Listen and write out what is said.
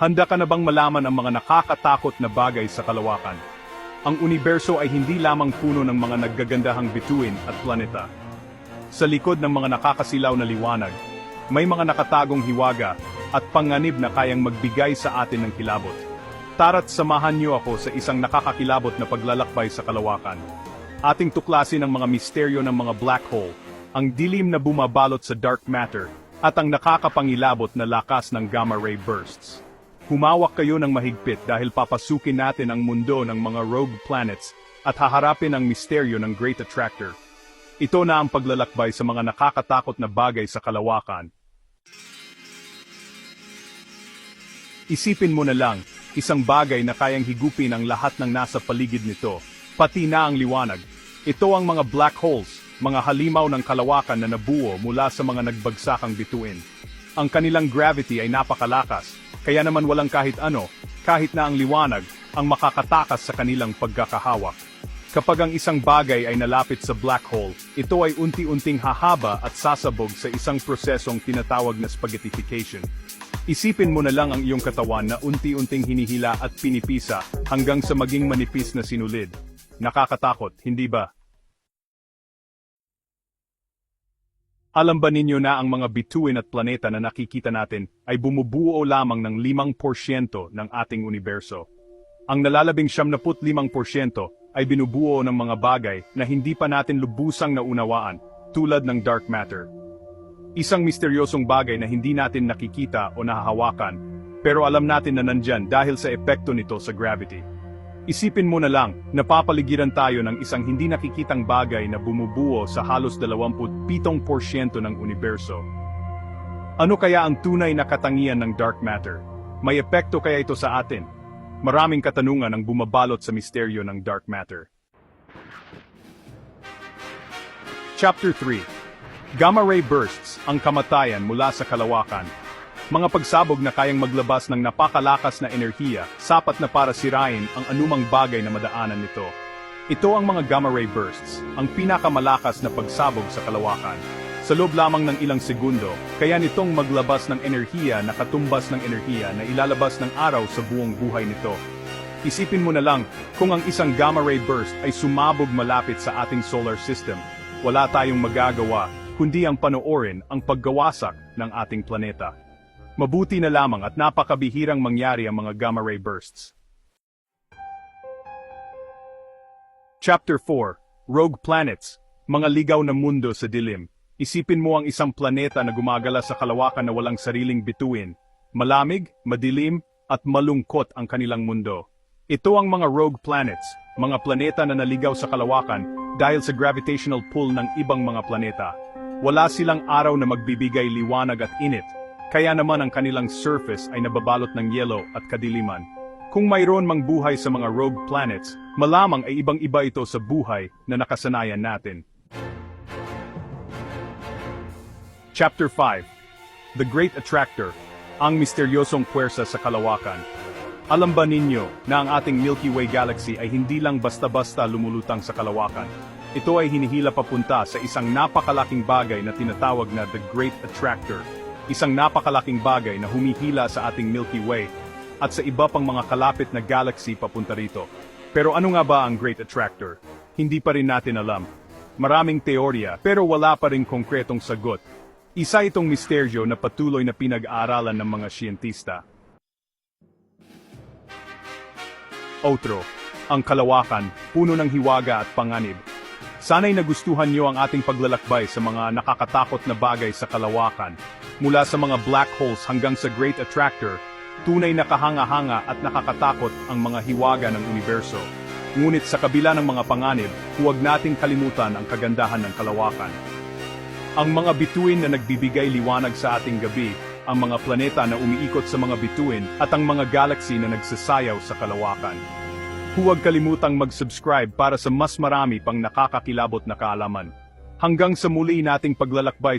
Handa ka na bang malaman ang mga nakakatakot na bagay sa kalawakan? Ang universo ay hindi lamang puno ng mga naggagandahang bituin at planeta. Sa likod ng mga nakakasilaw na liwanag, may mga nakatagong hiwaga at panganib na kayang magbigay sa atin ng kilabot. Tara't samahan niyo ako sa isang nakakakilabot na paglalakbay sa kalawakan. Ating tuklasin ang mga misteryo ng mga black hole, ang dilim na bumabalot sa dark matter, at ang nakakapangilabot na lakas ng gamma ray bursts. Humawak kayo ng mahigpit dahil papasukin natin ang mundo ng mga rogue planets at haharapin ang misteryo ng Great Attractor. Ito na ang paglalakbay sa mga nakakatakot na bagay sa kalawakan. Isipin mo na lang, isang bagay na kayang higupin ang lahat ng nasa paligid nito, pati na ang liwanag. Ito ang mga black holes, mga halimaw ng kalawakan na nabuo mula sa mga nagbagsakang bituin. Ang kanilang gravity ay napakalakas, kaya naman walang kahit ano, kahit na ang liwanag, ang makakatakas sa kanilang pagkakahawak. Kapag ang isang bagay ay nalapit sa black hole, ito ay unti-unting hahaba at sasabog sa isang prosesong tinatawag na spaghettification. Isipin mo na lang ang iyong katawan na unti-unting hinihila at pinipisa hanggang sa maging manipis na sinulid. Nakakatakot, hindi ba? Alam ba ninyo na ang mga bituin at planeta na nakikita natin ay bumubuo lamang ng 5% ng ating universo? Ang nalalabing 75% ay binubuo ng mga bagay na hindi pa natin lubusang naunawaan, tulad ng dark matter. Isang misteryosong bagay na hindi natin nakikita o nahahawakan, pero alam natin na nandyan dahil sa epekto nito sa gravity. Isipin mo na lang, napapaligiran tayo ng isang hindi nakikitang bagay na bumubuo sa halos 27% ng universo. Ano kaya ang tunay na katangian ng dark matter? May epekto kaya ito sa atin? Maraming katanungan ang bumabalot sa misteryo ng dark matter. Chapter 3. Gamma ray bursts, ang kamatayan mula sa kalawakan. Mga pagsabog na kayang maglabas ng napakalakas na enerhiya, sapat na para sirain ang anumang bagay na madaanan nito. Ito ang mga gamma ray bursts, ang pinakamalakas na pagsabog sa kalawakan. Sa loob lamang ng ilang segundo, kaya nitong maglabas ng enerhiya na katumbas ng enerhiya na ilalabas ng araw sa buong buhay nito. Isipin mo na lang, kung ang isang gamma ray burst ay sumabog malapit sa ating solar system, wala tayong magagawa, kundi ang panoorin ang paggawasak ng ating planeta. Mabuti na lamang at napakabihirang mangyari ang mga gamma ray bursts. Chapter 4. Rogue Planets, mga ligaw na mundo sa dilim. Isipin mo ang isang planeta na gumagala sa kalawakan na walang sariling bituin. Malamig, madilim, at malungkot ang kanilang mundo. Ito ang mga rogue planets, mga planeta na naligaw sa kalawakan dahil sa gravitational pull ng ibang mga planeta. Wala silang araw na magbibigay liwanag at init, kaya naman ang kanilang surface ay nababalot ng yelo at kadiliman. Kung mayroon mang buhay sa mga rogue planets, malamang ay ibang-iba ito sa buhay na nakasanayan natin. Chapter 5. The Great Attractor, ang misteryosong puwersa sa kalawakan. Alam ba ninyo na ang ating Milky Way galaxy ay hindi lang basta-basta lumulutang sa kalawakan? Ito ay hinihila papunta sa isang napakalaking bagay na tinatawag na The Great Attractor. Isang napakalaking bagay na humihila sa ating Milky Way at sa iba pang mga kalapit na galaxy papunta rito. Pero ano nga ba ang Great Attractor? Hindi pa rin natin alam. Maraming teorya pero wala pa rin konkretong sagot. Isa itong misteryo na patuloy na pinag-aaralan ng mga siyentista. Outro. Ang kalawakan, puno ng hiwaga at panganib. Sana'y nagustuhan niyo ang ating paglalakbay sa mga nakakatakot na bagay sa kalawakan. Mula sa mga black holes hanggang sa Great Attractor, tunay na kahanga-hanga at nakakatakot ang mga hiwaga ng universo. Ngunit sa kabila ng mga panganib, huwag nating kalimutan ang kagandahan ng kalawakan. Ang mga bituin na nagbibigay liwanag sa ating gabi, ang mga planeta na umiikot sa mga bituin, at ang mga galaxy na nagsasayaw sa kalawakan. Huwag kalimutang mag-subscribe para sa mas marami pang nakakakilabot na kaalaman. Hanggang sa muli nating paglalakbay